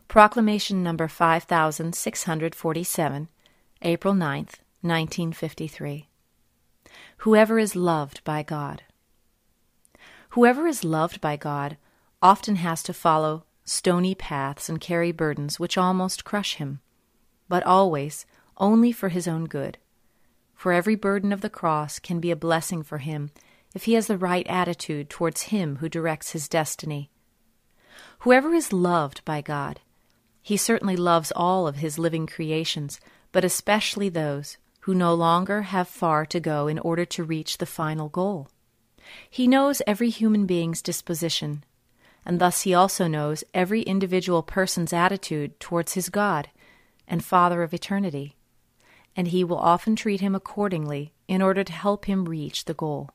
Proclamation number 5647, April 9th, 1953. Whoever is loved by God. Whoever is loved by God often has to follow stony paths and carry burdens which almost crush him, but always only for his own good. For every burden of the cross can be a blessing for him if he has the right attitude towards Him who directs his destiny. Whoever is loved by God, He certainly loves all of His living creations, but especially those who no longer have far to go in order to reach the final goal. He knows every human being's disposition, and thus He also knows every individual person's attitude towards his God and Father of eternity, and He will often treat him accordingly in order to help him reach the goal.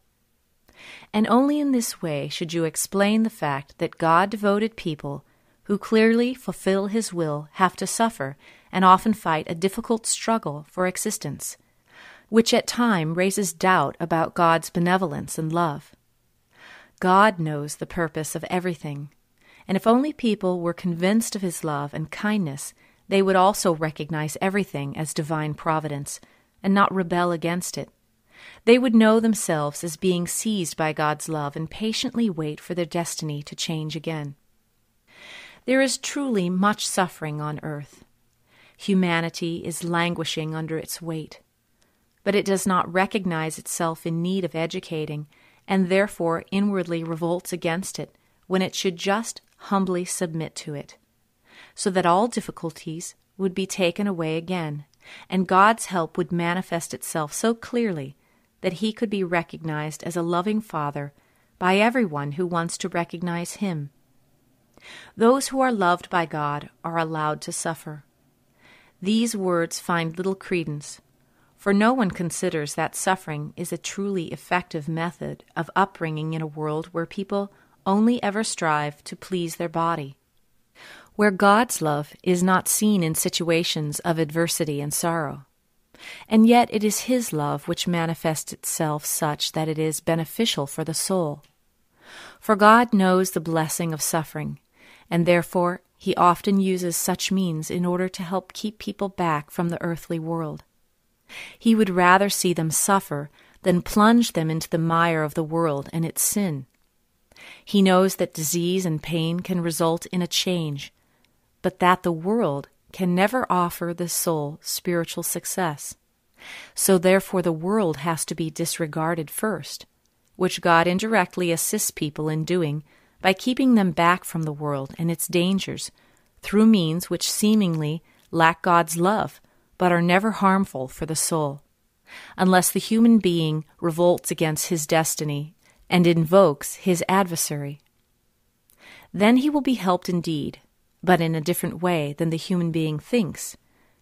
And only in this way should you explain the fact that God-devoted people who clearly fulfill His will have to suffer and often fight a difficult struggle for existence, which at times raises doubt about God's benevolence and love. God knows the purpose of everything, and if only people were convinced of His love and kindness, they would also recognize everything as divine providence and not rebel against it. They would know themselves as being seized by God's love and patiently wait for their destiny to change again. There is truly much suffering on earth. Humanity is languishing under its weight, but it does not recognize itself in need of educating and therefore inwardly revolts against it when it should just humbly submit to it, so that all difficulties would be taken away again, and God's help would manifest itself so clearly that He could be recognized as a loving Father by everyone who wants to recognize Him. Those who are loved by God are allowed to suffer. These words find little credence, for no one considers that suffering is a truly effective method of upbringing in a world where people only ever strive to please their body, where God's love is not seen in situations of adversity and sorrow. And yet it is His love which manifests itself such that it is beneficial for the soul. For God knows the blessing of suffering, and therefore He often uses such means in order to help keep people back from the earthly world. He would rather see them suffer than plunge them into the mire of the world and its sin. He knows that disease and pain can result in a change, but that the world can never offer the soul spiritual success. So therefore the world has to be disregarded first, which God indirectly assists people in doing by keeping them back from the world and its dangers through means which seemingly lack God's love but are never harmful for the soul, unless the human being revolts against his destiny and invokes his adversary. Then he will be helped indeed, but in a different way than the human being thinks.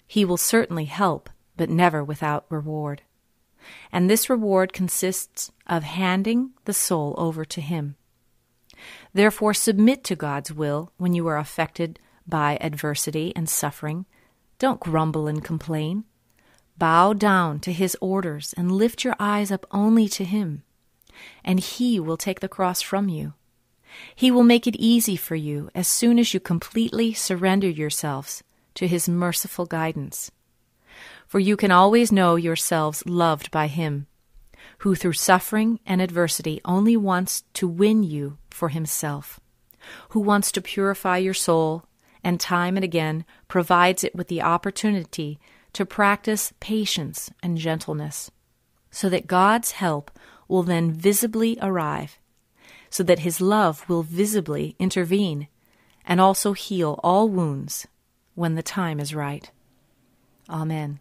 He will certainly help, but never without reward. And this reward consists of handing the soul over to Him. Therefore submit to God's will when you are affected by adversity and suffering. Don't grumble and complain. Bow down to His orders and lift your eyes up only to Him, and He will take the cross from you. He will make it easy for you as soon as you completely surrender yourselves to His merciful guidance. For you can always know yourselves loved by Him, who through suffering and adversity only wants to win you for Himself, who wants to purify your soul, and time and again provides it with the opportunity to practice patience and gentleness, so that God's help will then visibly arrive, so that His love will visibly intervene and also heal all wounds when the time is right. Amen.